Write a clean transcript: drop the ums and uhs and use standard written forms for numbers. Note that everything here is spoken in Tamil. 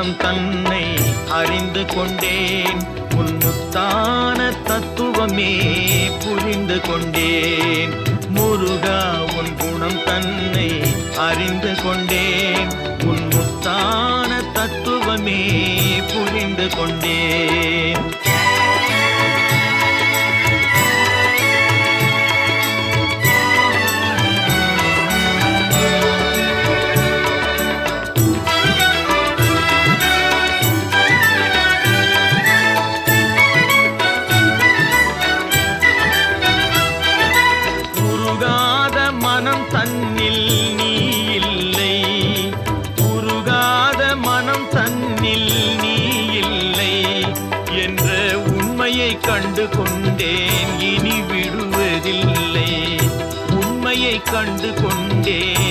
குணம் தன்னை அறிந்து கொண்டேன். உன் முத்தான தத்துவமே புரிந்து கொண்டேன். முருகா உன் குணம் தன்னை அறிந்து கொண்டேன். உன் முத்தான தத்துவமே புரிந்து கொண்டேன். மனம் தன்னில் நீ இல்லை, உருகாத மனம் தன்னில் நீ இல்லை என்ற உண்மையை கண்டு கொண்டேன். இனி விடுவதில்லை, உண்மையை கண்டு கொண்டேன்.